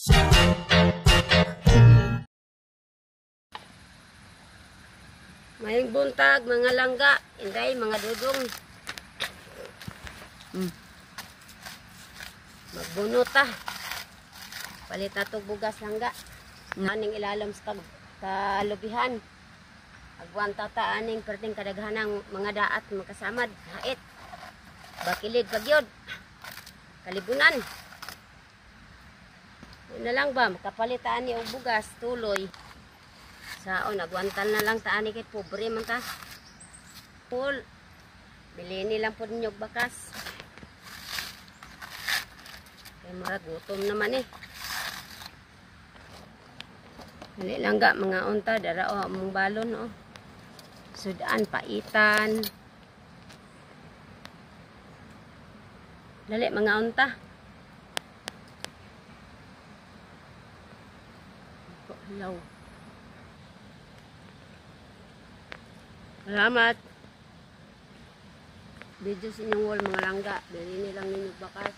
Mayang buntag, mga langga, inday, mga dudong. Magbunota. Palit na itong bugas langga. Aning ilalam sa kalubihan. Agwanta ta aning perting kadaghanang mga daat, makasamad, hait. Bakilid pagyod. Kalibunan. Yun na lang ba, makapalit ta ani og bugas, tuloy. Saon, agwantal na lang ta ani kay pobre man ta. Full. Bilini lang po ninyo bakas. Kaya maragutom naman eh. Dali lang ga mga unta, dara o among balon o. Sudaan, paitan. Dali mga unta. Hello. Salamat. Video sa inyong wall mga langga. Dali nilang ninyo bakas.